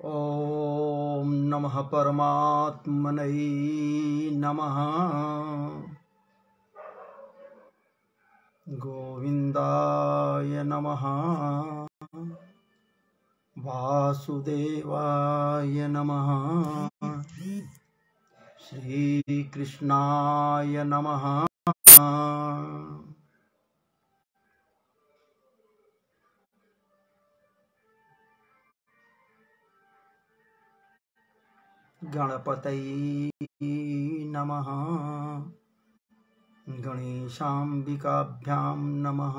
ॐ नमः परमात्मने नमः। गोविंदाय नमः। वासुदेवाय नमः। श्रीकृष्णाय नमः। गणपतये नमः। गणेशाम्बिकाभ्यां नमः।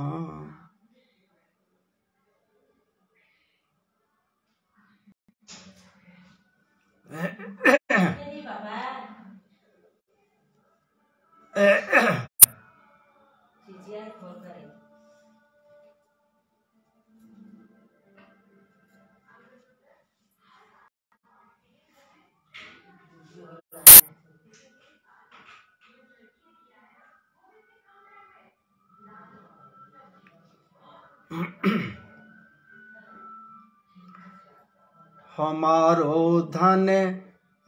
हमारो धन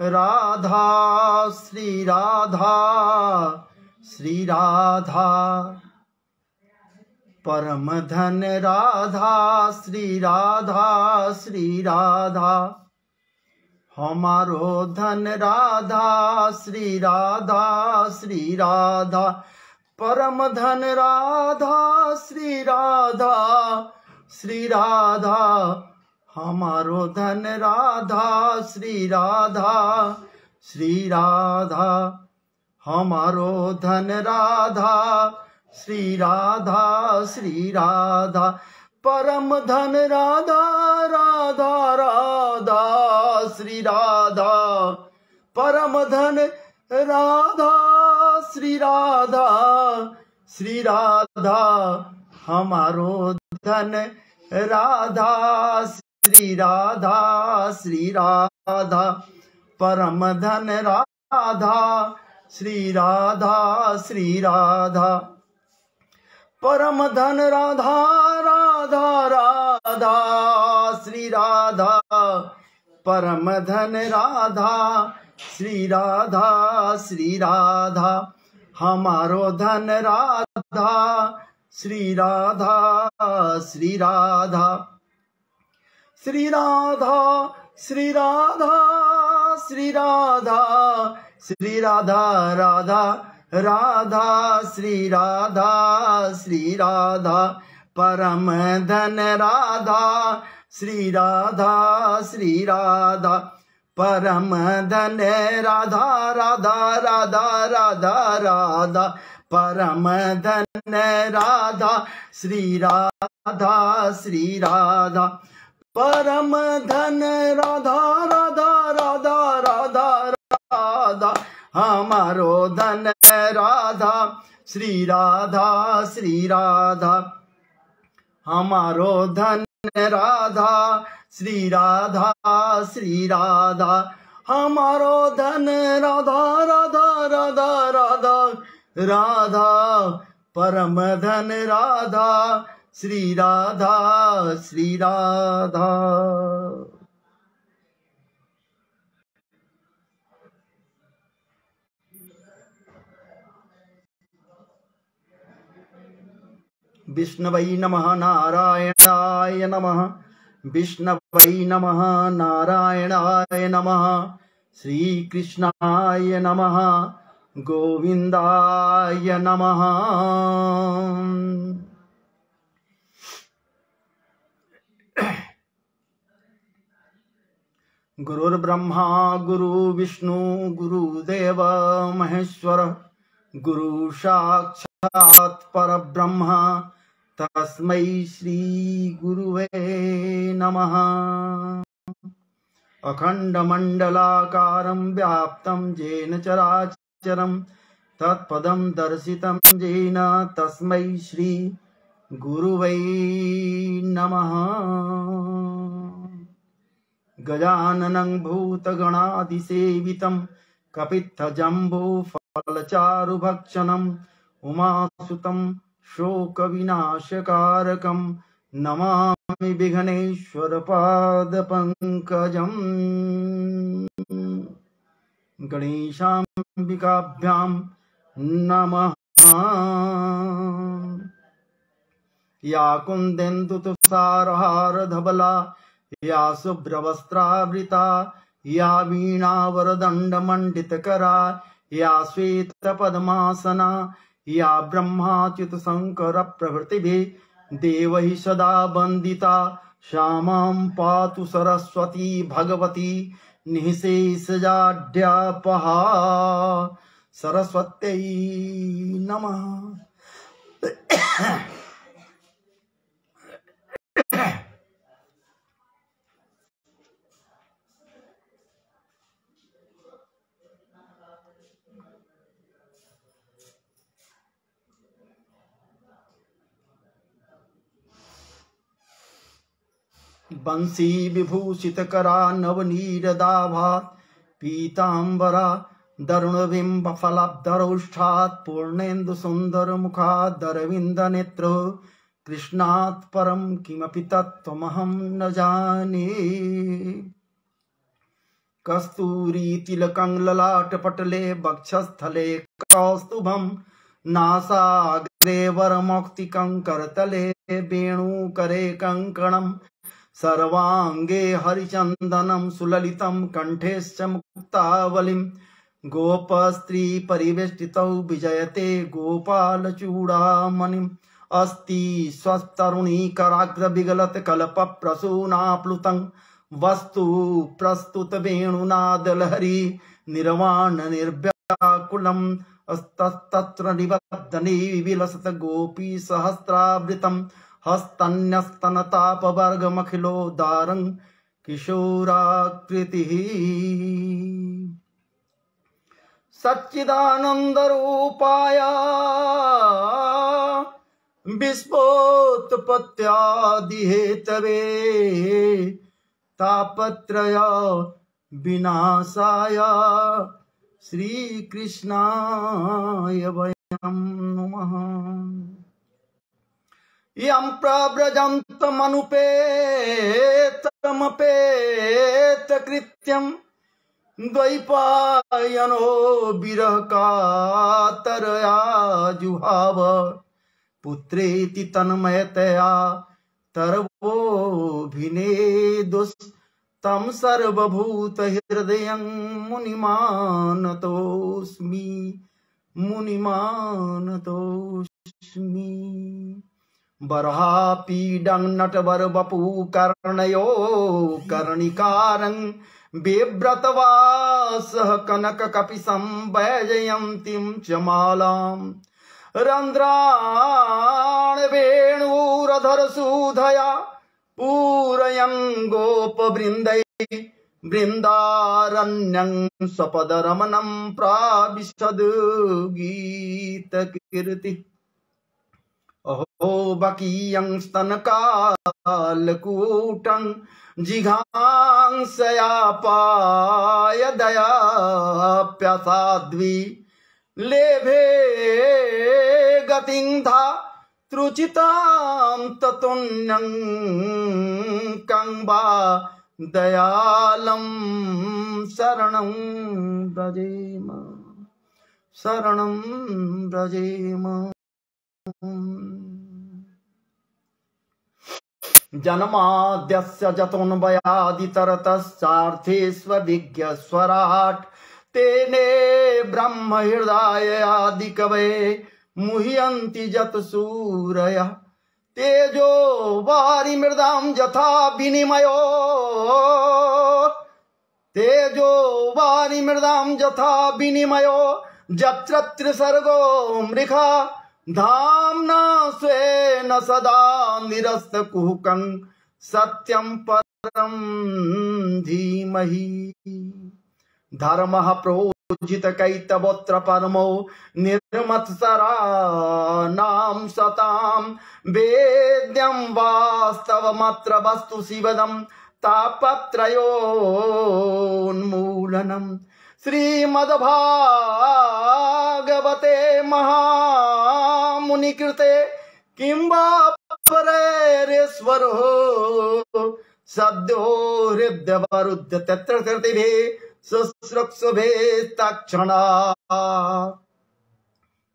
राधा श्री राधा, श्री राधा परम धन राधा श्री राधा, श्री राधा हमारो धन राधा श्री राधा, श्री राधा परम धन राधा श्री राधा, श्री राधा हमारो धन राधा श्री राधा, श्री राधा हमारो धन राधा श्री राधा, श्री राधा परम धन राधा, राधा राधा श्री राधा परम धन राधा, श्री राधा, श्री राधा हमारो धन राधा श्री राधा, श्री राधा परम धन राधा, श्री राधा, श्री राधा परम धन राधा, राधा राधा श्री राधा परम धन राधा, श्री राधा, श्री राधा हमारो धन राधा, श्री राधा, श्री राधा, श्री राधा, श्री राधा, श्री राधा, श्री राधा राधा राधा श्री राधा, श्री राधा परम धन राधा, श्री राधा, श्री राधा परम धन राधा, राधा राधा राधा राधा परम धन राधा, श्री राधा, श्री राधा परम धन राधा, राधा राधा राधा राधा हमारो धन राधा, श्री राधा, श्री राधा हमारो धन राधा, श्री राधा, श्री राधा हमारो धन राधा, राधा राधा राधा राधा परम धन राधा, श्री राधा, श्री राधा। विष्णवै नमः नारायणाय नमः, विष्णवै नमः नारायणाय नमः, श्रीकृष्णाय नमः गोविंदाय नमः। गुरुर्ब्रह्मा गुरुर्विष्णु गुरुदेव महेश्वर, गुरु साक्षात् परब्रह्म तस्मै श्री गुरुवे नमः। अखंडमंडलाकारं व्याप्तं येन चराचरं तत्पदं दर्शितं येन तस्मै श्री गुरुवे नमः। गजाननं भूतगणादिसेवितं कपित्थजम्बूफलचारुभक्षणम् उमासुतं शोकविनाशकारकं नमामि नमामि विघ्नेश्वर पादपङ्कजम् गणेशाम्बिकाभ्यां नमः। या कुन्देन्दुतुषारहारधवला या शुभ्रवस्त्रावृता या वीणावरदण्डमण्डितकरा या श्वेतपद्मासना या ब्रह्माच्युतशङ्करप्रभृतिभिः देवैः सदा वन्दिता श्यामां पातु सरस्वती भगवती निःशेषजाड्यापहा। सरस्वत्यै नमः। बंसी विभूषितकरा नवनीरदाभात् पीताम्बरा दरुणबिम्बफलाब्धरोष्ठात् पूर्णेन्दुसुन्दरमुखादरविन्दनेत्र कृष्णात् परं किमपि तत्त्वमहं न जाने। कस्तूरीतिलकं ललाटपटले वक्षस्थले कौस्तुभं नासाग्रे वरमौक्तिकं करतले वेणुकरे कङ्कणम् सर्वांगे हरिचंदनं सुललितं कंठेश्च मुक्तावलिं गोपस्त्री परिवेष्टितौ विजयते गोपालचूडामणिम् अस्ति स्वस्तरुणी कराग्र विगलत कल्प प्रसूनाप्लुतं वस्तु प्रस्तुत वेणुनादलहरी निर्वाण निर्व्याकुलम् अस्तत्र निबद्धनी विलसत गोपी सहस्रावृतम् हस्तन्यस्तनतापवर्गमखिलोदारं किशोराकृतिः सच्चिदानन्दरूपाय विश्वोत्पत्त्यादिहेतवे तापत्रय विनाशाय श्रीकृष्णाय वयं नमः। यं प्रव्रजन्तमनुपेतमपेतकृत्यं द्वैपायनो विरहकातरया जुहाव पुत्रेति तन्मयतया तरवोऽभिनेदुस्तं सर्वभूतहृदयं मुनिमानतोऽस्मि मुनिमानतोऽस्मि। बर्हापीडं नटवरवपु कर्णयो कर्णिकारं बिभ्रतवासः कनककपिशं वैजयन्तीं च मालां रन्ध्रान् वेणुरधरसूधया पूरयन् गोपवृन्दैः बृन्दारण्यं स्वपदरमणं प्राविशद् गीतकीर्तिः। अहो बकीयं स्तनकालकूटं जिघांसयापाय दयाप्यसाध्वी लेभे गतिं धातृचितां ततुन्यं कं वा दयालं शरणं व्रजेम शरणं व्रजेम। जन्माद्यस्य जतोऽन्वयादितरतश्चार्थेष्वभिज्ञस्वराट् तेने ब्रह्महृदायादिकवये मुह्यन्ति जतसूरयः तेजो वारिमृदां यथा विनिमयो तेजो वारिमृदां यथा विनिमयो यत्र त्रिसर्गो मृषा धाम्ना स्वेन सदा निरस्तकुहकं सत्यं परं धीमहि। धर्मः प्रोजितकैतवोऽत्र परमो निर्मत्सराणां सतां वेद्यं वास्तवमत्र वस्तु शिवदं तापत्रयोन्मूलनम्। श्रीमद्भागवते महामुनिकृते किं वा वरेश्वर हो सद्यो हृदय वरुद्ध तत्र कृतिभे शुश्रूषुभे तक्षणा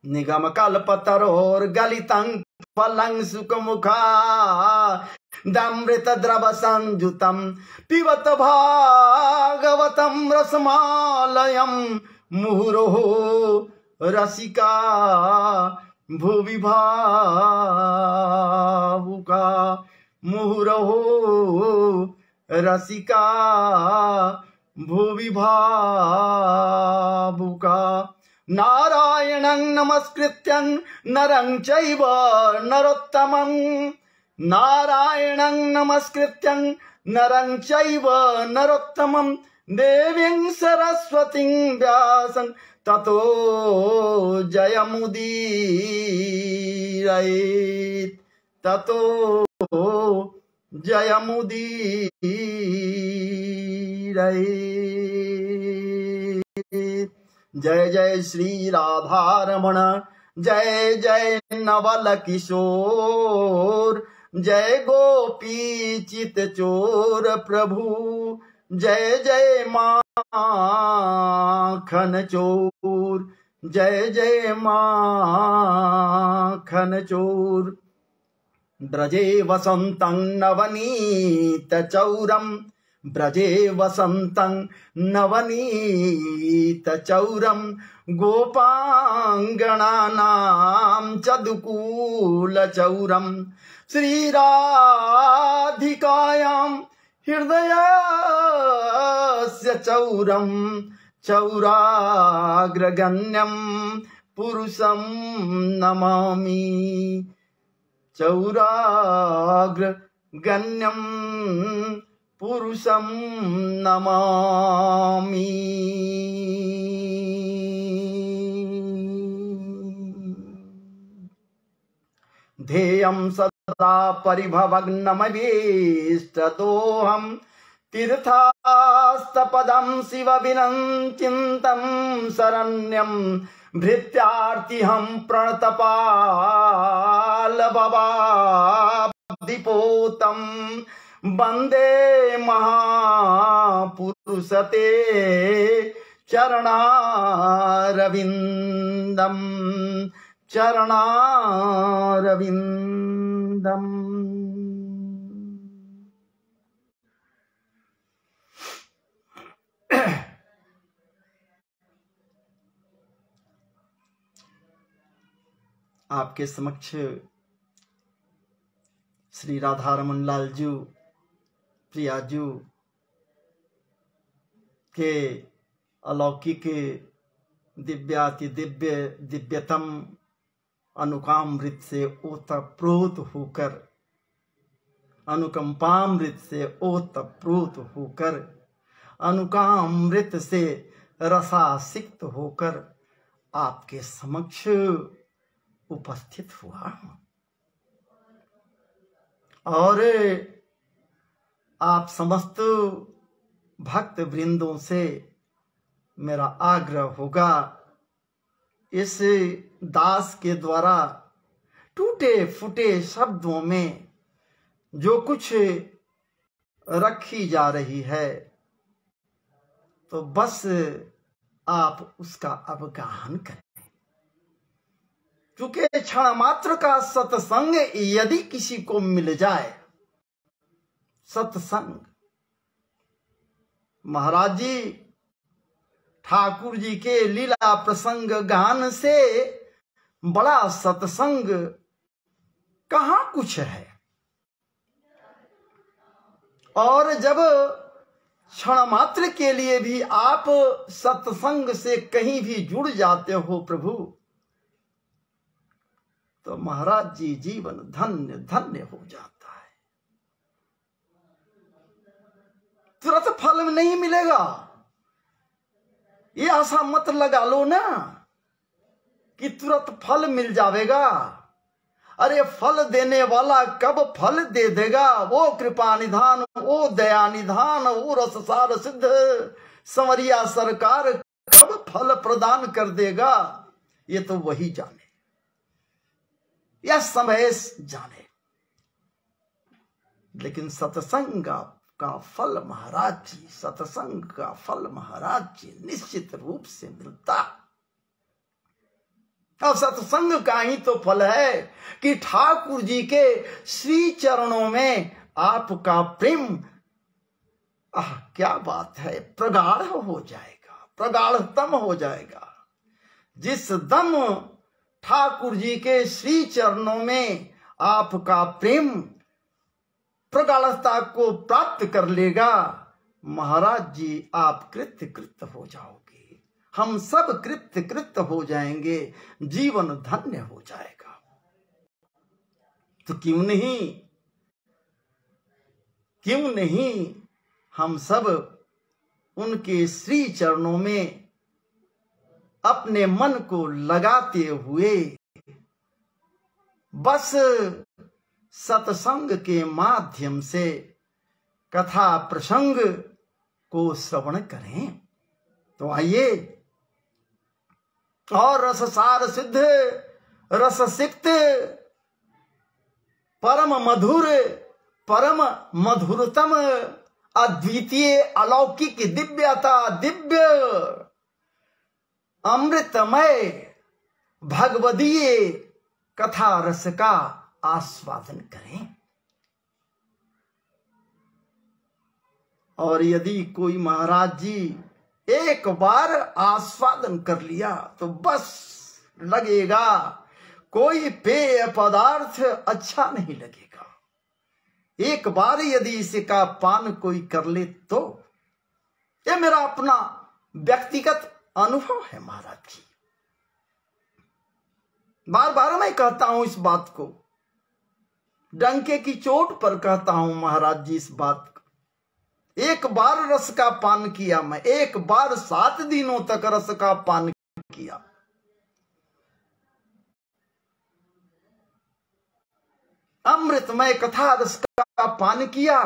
निगम कल्पतरोर गलितं फलं सुखमुखा दमृत द्रव संयुतं पिबत भागवतं रसमालयं मुहुरोः रसिका भुवि भावुका मुहुरोः रसिका भुवि भावुका नारायणं नमस्कृत्यं नरं चैव नरोत्तमं नारायणं नमस्कृत्यं नरं चैव नरोत्तमं देवीं सरस्वतीं व्यासं ततो जयमुदीरयेत् ततो जयमुदीरयेत्। जय जय श्री राधारमण जय जय नवल किशोर जय गोपी चित चोर प्रभु जय जय माखन चोर जय जय माखन चोर ब्रजे वसंतं नवनीत चौरम ब्रजे वसंतं नवनीत चौरम गोपांगनानां चदुकूल चौरम श्रीराधिकायां हृदयस्य चौरम चौराग्रगण्यं पुरुषं नमामि चौराग्रगण्यं पुरुषं नमामि। ध्येयं सदा परिभवग्नमभीष्टदोहं तीर्थास्तपदं शिवविनञ्चिन्तं शरण्यं भृत्यार्तिहं प्रणतपालभवाब्धिपोतं वन्दे महापुरुषते चरणारविन्दं चरणारविन्दम्। आपके समक्ष श्री राधारमण लाल जी प्रियाजू के अलौकिक दिव्याति दिव्य दिव्यतम अनुकामृत से ओतप्रोत होकर अनुकंपामृत से ओतप्रोत होकर अनुकामृत से रसासिक्त होकर आपके समक्ष उपस्थित हुआ और आप समस्त भक्त वृंदों से मेरा आग्रह होगा इस दास के द्वारा टूटे फूटे शब्दों में जो कुछ रखी जा रही है तो बस आप उसका अवगाहन करें, क्योंकि क्षण मात्र का सत्संग यदि किसी को मिल जाए, सत्संग महाराज जी ठाकुर जी के लीला प्रसंग गान से बड़ा सत्संग कहाँ कुछ है। और जब क्षण मात्र के लिए भी आप सत्संग से कहीं भी जुड़ जाते हो प्रभु, तो महाराज जी जीवन धन्य धन्य हो जाता है। तुरंत फल नहीं मिलेगा, ये आशा मत लगा लो ना कि तुरंत फल मिल जाएगा। अरे फल देने वाला कब फल दे देगा? वो कृपा निधान, वो दया निधान, वो रससार सिद्ध संवरिया सरकार कब फल प्रदान कर देगा, ये तो वही जाने, यह समय जाने। लेकिन सत्संग का फल महाराज जी, सत्संग का फल महाराज जी निश्चित रूप से मिलता। और सत्संग का ही तो फल है कि ठाकुर जी के श्री चरणों में आपका प्रेम, क्या बात है, प्रगाढ़ हो जाएगा, प्रगाढ़तम हो जाएगा। जिस दम ठाकुर जी के श्री चरणों में आपका प्रेम प्रगाढ़ता को प्राप्त कर लेगा, महाराज जी आप कृत्य हो जाओगे, हम सब कृत्य हो जाएंगे, जीवन धन्य हो जाएगा। तो क्यों नहीं हम सब उनके श्री चरणों में अपने मन को लगाते हुए बस सत्संग के माध्यम से कथा प्रसंग को श्रवण करें। तो आइए, और रससार सिद्ध रस सिक्त परम मधुरतम अद्वितीय अलौकिक दिव्यता दिव्य अमृतमय भगवदीय कथा रस का आस्वादन करें। और यदि कोई महाराज जी एक बार आस्वादन कर लिया तो बस लगेगा कोई पेय पदार्थ अच्छा नहीं लगेगा। एक बार यदि इसका पान कोई कर ले तो, ये मेरा अपना व्यक्तिगत अनुभव है महाराज जी। बार बार मैं कहता हूं इस बात को, डंके की चोट पर कहता हूं महाराज जी इस बात को। एक बार रस का पान किया मैं, एक बार 7 दिनों तक रस का पान किया। अमृतमय कथा रस का पान किया।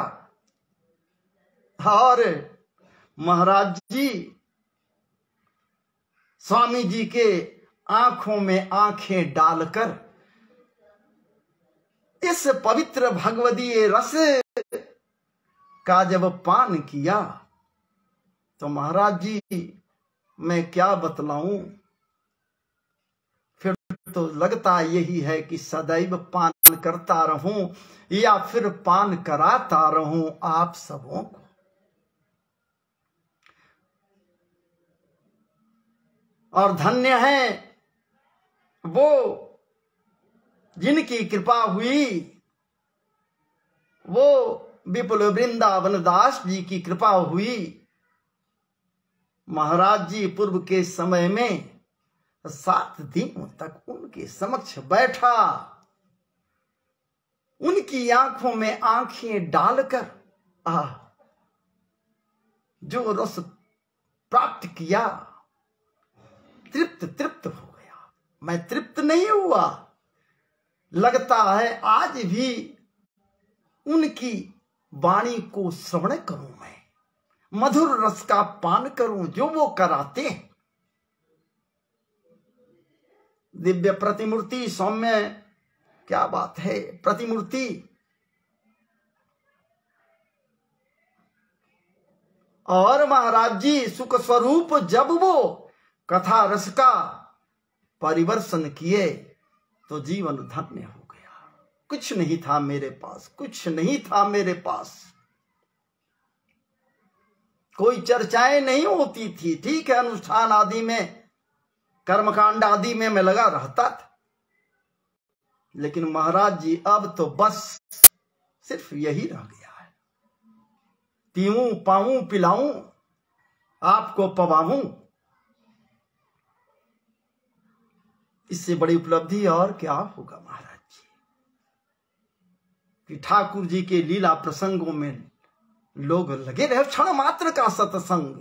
और महाराज जी स्वामी जी के आंखों में आंखें डालकर इस पवित्र भगवदीय रस का जब पान किया तो महाराज जी मैं क्या बतलाऊं, फिर तो लगता यही है कि सदैव पान करता रहूं या फिर पान कराता रहूं आप सबों को। और धन्य है वो जिनकी कृपा हुई, वो विपुल वृंदावन दास जी की कृपा हुई। महाराज जी पूर्व के समय में 7 दिनों तक उनके समक्ष बैठा, उनकी आंखों में आंखें डालकर जो रस प्राप्त किया, तृप्त हो गया। मैं तृप्त नहीं हुआ, लगता है आज भी उनकी वाणी को श्रवण करूं, मैं मधुर रस का पान करूं जो वो कराते हैं। दिव्य प्रतिमूर्ति, सौम्य, क्या बात है प्रतिमूर्ति। और महाराज जी सुख स्वरूप जब वो कथा रस का परिवर्तन किए तो जीवन धन्य हो गया। कुछ नहीं था मेरे पास, कुछ नहीं था मेरे पास, कोई चर्चाएं नहीं होती थी। ठीक है, अनुष्ठान आदि में, कर्मकांड आदि में मैं लगा रहता था, लेकिन महाराज जी अब तो बस सिर्फ यही रह गया है, पीऊं पाऊं पिलाऊं आपको पवाऊं। इससे बड़ी उपलब्धि और क्या होगा महाराज जी, कि ठाकुर जी के लीला प्रसंगों में लोग लगे रहे। क्षण मात्र का सत्संग,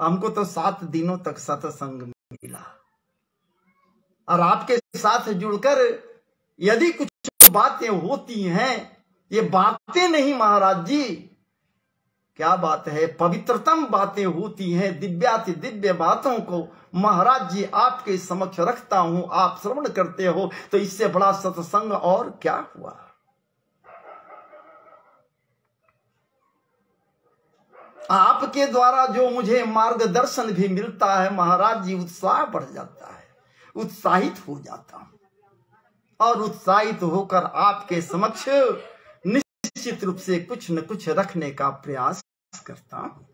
हमको तो 7 दिनों तक सत्संग मिला। और आपके साथ जुड़कर यदि कुछ बातें होती हैं, ये बातें नहीं महाराज जी, क्या बात है, पवित्रतम बातें होती हैं, दिव्याति दिव्य बातों को महाराज जी आपके समक्ष रखता हूं, आप श्रवण करते हो, तो इससे बड़ा सत्संग और क्या हुआ। आपके द्वारा जो मुझे मार्गदर्शन भी मिलता है महाराज जी, उत्साह बढ़ जाता है, उत्साहित हो जाता हूं और उत्साहित होकर आपके समक्ष निश्चित रूप से कुछ न कुछ रखने का प्रयास करता हूं।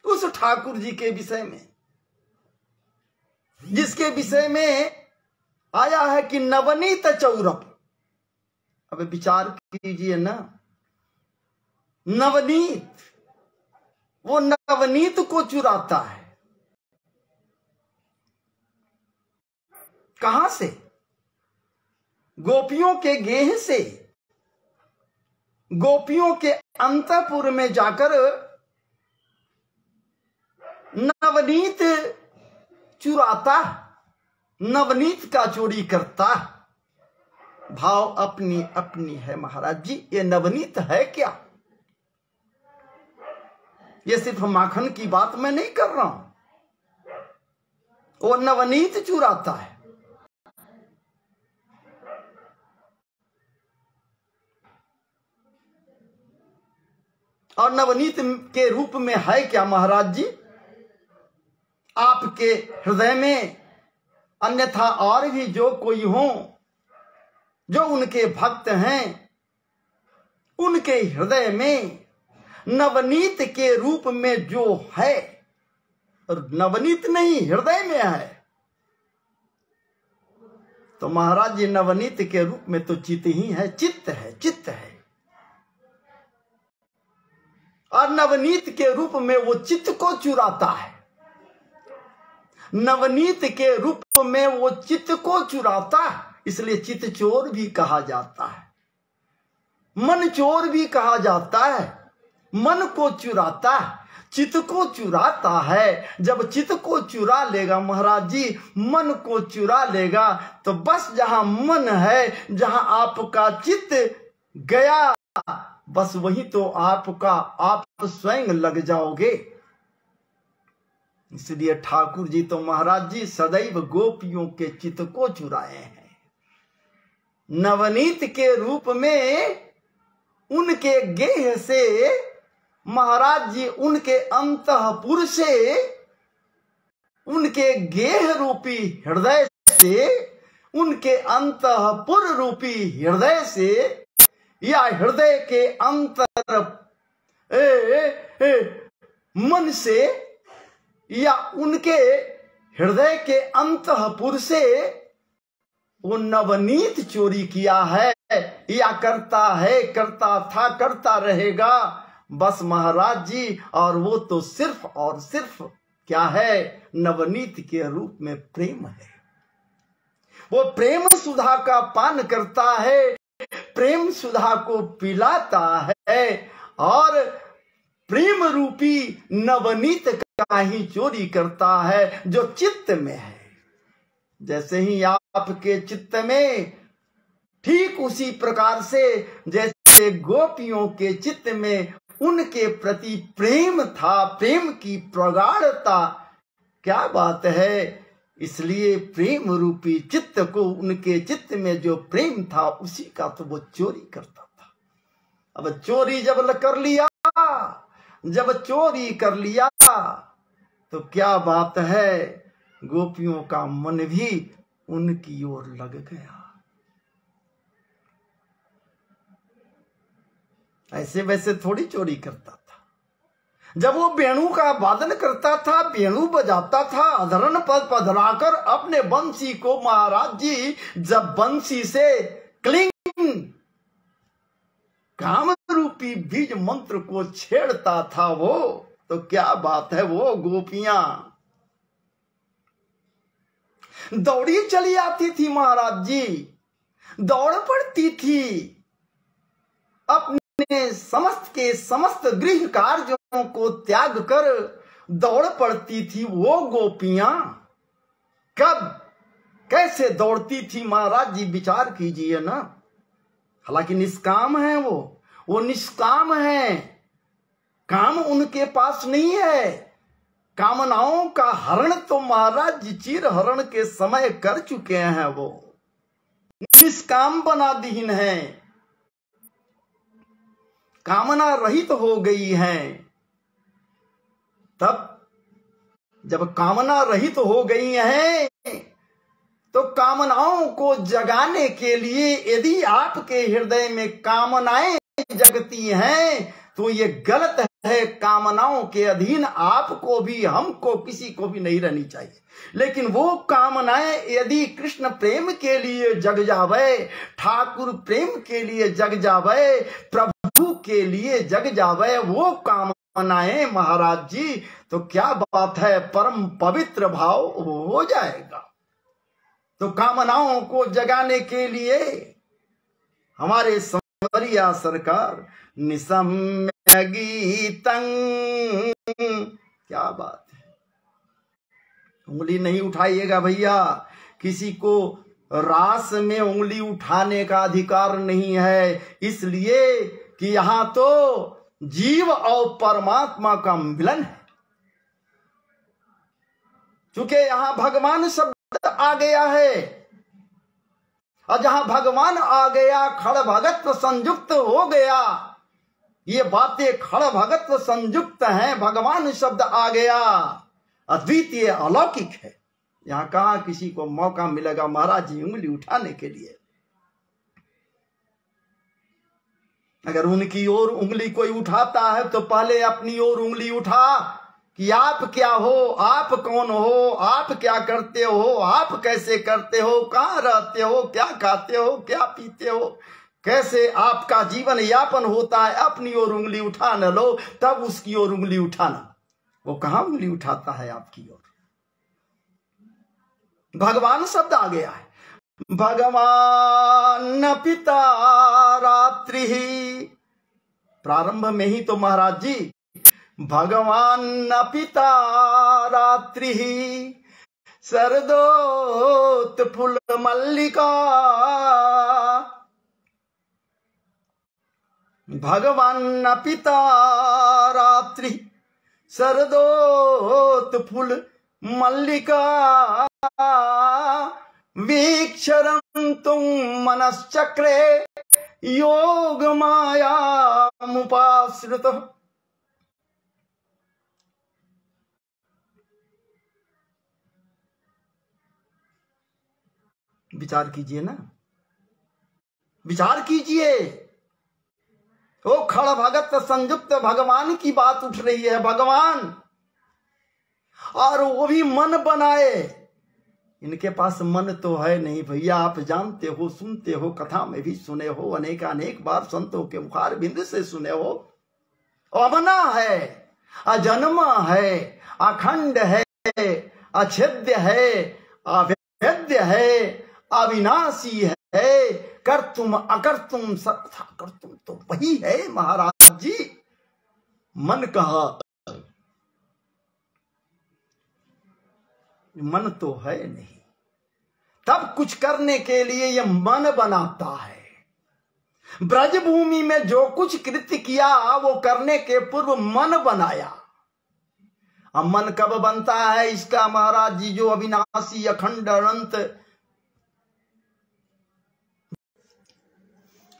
उस ठाकुर जी के विषय में, जिसके विषय में आया है कि नवनीत चौरप। अब विचार कीजिए ना, नवनीत, वो नवनीत को चुराता है। कहां से? गोपियों के गेह से। गोपियों के अंतःपुर में जाकर नवनीत चुराता, नवनीत का चोरी करता। भाव अपनी अपनी है महाराज जी। ये नवनीत है क्या? ये सिर्फ माखन की बात मैं नहीं कर रहा हूं, वो नवनीत चुराता है। और नवनीत के रूप में है क्या महाराज जी? आपके हृदय में अन्यथा और भी जो कोई हो, जो उनके भक्त हैं, उनके हृदय में नवनीत के रूप में जो है, और नवनीत नहीं हृदय में है, तो महाराज जी नवनीत के रूप में तो चित्त ही है, चित्त है, चित्त है। और नवनीत के रूप में वो चित्त को चुराता है। नवनीत के रूप में वो चित्त को चुराता है, इसलिए चित्त चोर भी कहा जाता है, मन चोर भी कहा जाता है। मन को चुराता है, चित्त को चुराता है। जब चित्त को चुरा लेगा महाराज जी, मन को चुरा लेगा, तो बस जहां मन है, जहां आपका चित्त गया, बस वही तो आपका, आप स्वयं लग जाओगे। इसलिए ठाकुर जी तो महाराज जी सदैव गोपियों के चित्त को चुराए हैं। नवनीत के रूप में उनके गेह से महाराज जी, उनके अंतःपुर से, उनके गेह रूपी हृदय से, उनके अंतःपुर रूपी हृदय से, या हृदय के अंतर मन से, या उनके हृदय के अंतःपुर से वो नवनीत चोरी किया है, या करता है, करता था, करता रहेगा। बस महाराज जी, और वो तो सिर्फ और सिर्फ क्या है? नवनीत के रूप में प्रेम है। वो प्रेम सुधा का पान करता है, प्रेम सुधा को पिलाता है, और प्रेम रूपी नवनीत का ही चोरी करता है, जो चित्त में है। जैसे ही आपके चित्त में, ठीक उसी प्रकार से जैसे गोपियों के चित्त में उनके प्रति प्रेम था, प्रेम की प्रगाढ़ता, क्या बात है। इसलिए प्रेम रूपी चित्त को, उनके चित्त में जो प्रेम था, उसी का तो वो चोरी करता था। अब चोरी जब कर लिया, जब चोरी कर लिया, तो क्या बात है, गोपियों का मन भी उनकी ओर लग गया। ऐसे वैसे थोड़ी चोरी करता था। जब वो वेणु का वादन करता था, वेणु बजाता था, अधरण पद पधराकर अपने बंसी को महाराज जी, जब बंसी से क्लिंग काम रूपी बीज मंत्र को छेड़ता था वो, तो क्या बात है, वो गोपियां दौड़ी चली आती थी महाराज जी, दौड़ पड़ती थी। अपने समस्त के समस्त गृह कार्यों को त्याग कर दौड़ पड़ती थी वो गोपियां। कब, कैसे दौड़ती थी महाराज जी, विचार कीजिए ना। हालांकि निष्काम है वो निष्काम है, काम उनके पास नहीं है। कामनाओं का हरण तो महाराज जी चीर हरण के समय कर चुके हैं, वो निष्काम बना दीन है। कामना रहित हो गई हैं, तब जब कामना रहित हो गई हैं तो कामनाओं को जगाने के लिए यदि आपके हृदय में कामनाएं जगती हैं तो ये गलत है। कामनाओं के अधीन आपको भी, हमको, किसी को भी नहीं रहनी चाहिए। लेकिन वो कामनाएं यदि कृष्ण प्रेम के लिए जग जावे, ठाकुर प्रेम के लिए जग जावे, प्रभु के लिए जग जावे वो कामनाएं महाराज जी, तो क्या बात है, परम पवित्र भाव हो जाएगा। तो कामनाओं को जगाने के लिए हमारे संवरिया सरकार निसम्य गीतं, क्या बात है। उंगली नहीं उठाइएगा भैया, किसी को रास में उंगली उठाने का अधिकार नहीं है, इसलिए कि यहां तो जीव और परमात्मा का मिलन है। चूंकि यहां भगवान शब्द आ गया है, और जहां भगवान आ गया खड़ भगत्व संयुक्त हो गया। ये बातें खड़ भगत्व संयुक्त हैं, भगवान शब्द आ गया, अद्वितीय अलौकिक है। यहां कहां किसी को मौका मिलेगा महाराज जी उंगली उठाने के लिए। अगर उनकी ओर उंगली कोई उठाता है तो पहले अपनी ओर उंगली उठा कि आप क्या हो, आप कौन हो, आप क्या करते हो, आप कैसे करते हो, कहां रहते हो, क्या खाते हो, क्या पीते हो, कैसे आपका जीवन यापन होता है। अपनी ओर उंगली उठा न लो, तब उसकी ओर उंगली उठाना। वो कहां उंगली उठाता है आपकी ओर? भगवान शब्द आ गया है। भगवान पिता रात्रि, प्रारंभ में ही तो महाराज जी भगवान पिता रात्रि, शरदोत फूल मल्लिका। भगवान पिता रात्रि, शरदोत फूल मल्लिका। वीक्षरन्तुं मनश्चक्रे योग माया मुपाश्रित। विचार कीजिए ना, विचार कीजिए। वो खड़ भगत संयुक्त भगवान की बात उठ रही है, भगवान, और वो भी मन बनाए। इनके पास मन तो है नहीं भैया, आप जानते हो, सुनते हो, कथा में भी सुने हो, अनेक बार संतों के मुखार बिंद से सुने हो। अमना है, अजन्मा है, अखंड है, अछेद्य है, अभेद्य है, अविनाशी है, कर्तुम अकर्तुम सर्वथा कर्तुम तो वही है महाराज जी। मन कहा, मन तो है नहीं, तब कुछ करने के लिए यह मन बनाता है। ब्रजभूमि में जो कुछ कृत्य किया वो करने के पूर्व मन बनाया। अब मन कब बनता है इसका महाराज जी, जो अविनाशी अखंड अनंत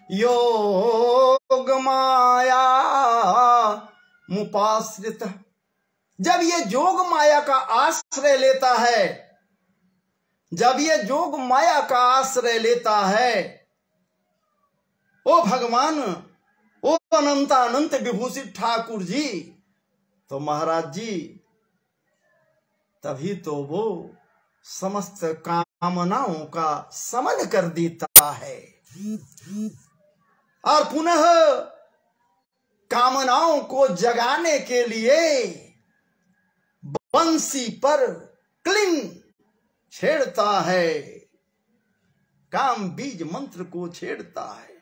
योग माया मुपाश्रित, जब ये जोग माया का आश्रय लेता है, जब ये जोग माया का आश्रय लेता है, ओ भगवान, ओ अनंत विभूषित ठाकुर जी, तो महाराज जी तभी तो वो समस्त कामनाओं का समन कर देता है और पुनः कामनाओं को जगाने के लिए बंसी पर क्लिंग छेड़ता है, काम बीज मंत्र को छेड़ता है।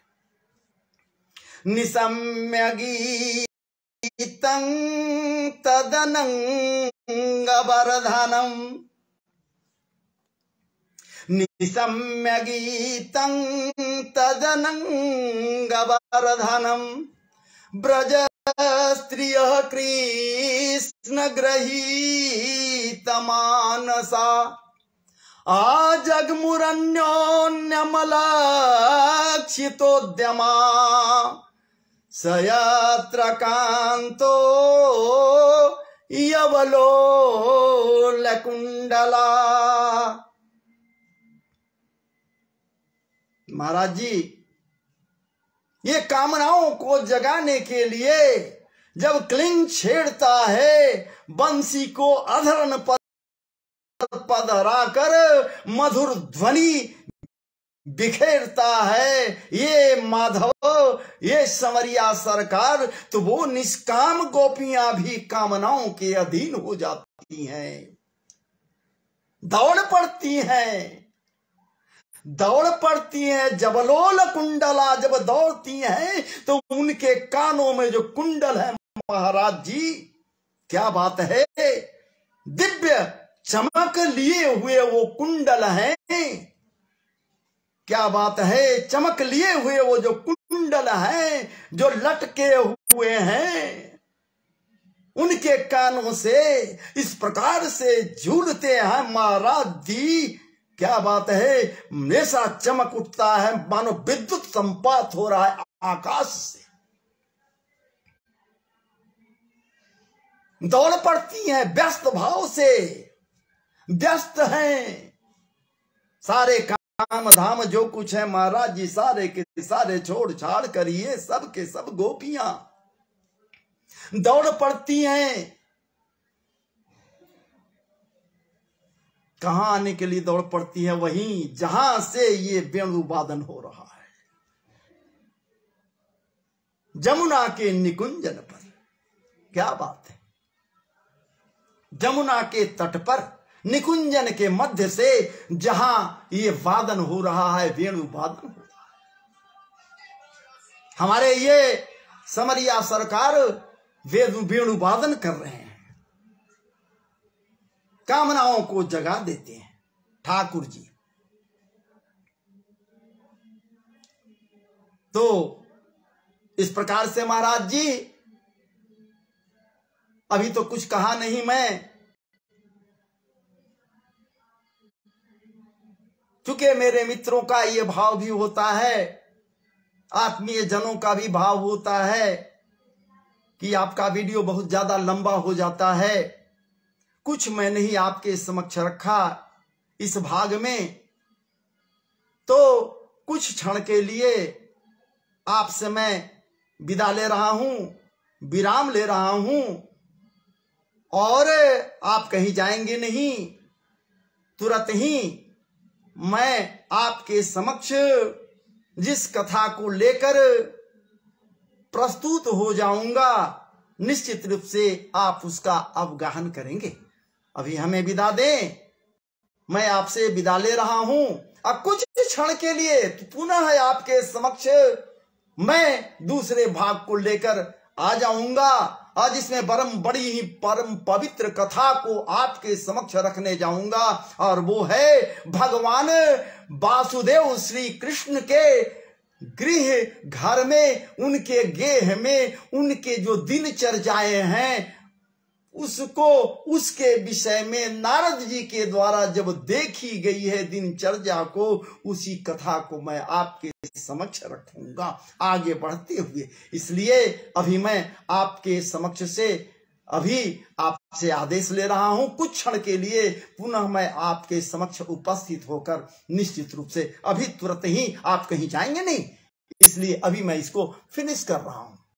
निसम्य गीतं तदनंगवर्धनम्, निसम्य गीतं तदनंगवर्धनम्। ब्रज स्त्रियः कृष्ण गृहीत मानसा, आजग्मुरन्योन्यमलक्षितोद्यमा। सयत्र कांतो यवलोल कुंडला। महाराज जी, ये कामनाओं को जगाने के लिए जब क्लिंग छेड़ता है, बंसी को अधरण पधरा कर मधुर ध्वनि बिखेरता है ये माधव, ये संवरिया सरकार, तो वो निष्काम गोपियां भी कामनाओं के अधीन हो जाती हैं, दौड़ पड़ती हैं, दौड़ पड़ती हैं। जबलोल कुंडला, जब दौड़ती हैं तो उनके कानों में जो कुंडल है महाराज जी, क्या बात है, दिव्य चमक लिए हुए वो कुंडल हैं। क्या बात है, चमक लिए हुए वो जो कुंडल हैं, जो लटके हुए हैं, उनके कानों से इस प्रकार से झूलते हैं महाराज जी। क्या बात है, ऐसा चमक उठता है मानो विद्युत संपात हो रहा है आकाश से। दौड़ पड़ती हैं व्यस्त भाव से, व्यस्त हैं, सारे काम धाम जो कुछ है महाराज जी सारे के सारे छोड़ छाड़ करिए, सब के सब गोपियां दौड़ पड़ती हैं। कहां आने के लिए दौड़ पड़ती है? वहीं जहां से ये वेणुवादन हो रहा है, जमुना के निकुंजन पर। क्या बात है, जमुना के तट पर निकुंजन के मध्य से जहां ये वादन हो रहा है, वेणुवादन हो रहा है, हमारे ये समरिया सरकार वेणुवादन कर रहे हैं, कामनाओं को जगा देते हैं ठाकुर जी। तो इस प्रकार से महाराज जी, अभी तो कुछ कहा नहीं मैं, चूंकि मेरे मित्रों का ये भाव भी होता है, आत्मीय जनों का भी भाव होता है कि आपका वीडियो बहुत ज्यादा लंबा हो जाता है, कुछ मैंने ही आपके समक्ष रखा इस भाग में, तो कुछ क्षण के लिए आपसे मैं विदा ले रहा हूं, विराम ले रहा हूं, और आप कहीं जाएंगे नहीं, तुरंत ही मैं आपके समक्ष जिस कथा को लेकर प्रस्तुत हो जाऊंगा, निश्चित रूप से आप उसका अवगाहन करेंगे। अभी हमें विदा दें, मैं आपसे विदा ले रहा हूं। अब कुछ क्षण के लिए पुनः आपके समक्ष मैं दूसरे भाग को लेकर आ जाऊंगा, आज इसमें बड़ी ही परम पवित्र कथा को आपके समक्ष रखने जाऊंगा, और वो है भगवान वासुदेव श्री कृष्ण के गृह घर में, उनके गेह में, उनके जो दिनचर्याएं हैं उसको, उसके विषय में नारद जी के द्वारा जब देखी गई है दिनचर्या को, उसी कथा को मैं आपके समक्ष रखूंगा आगे बढ़ते हुए। इसलिए अभी मैं आपके समक्ष से अभी आपसे आदेश ले रहा हूं, कुछ क्षण के लिए पुनः मैं आपके समक्ष उपस्थित होकर निश्चित रूप से, अभी तुरंत ही आप कहीं जाएंगे नहीं, इसलिए अभी मैं इसको फिनिश कर रहा हूं।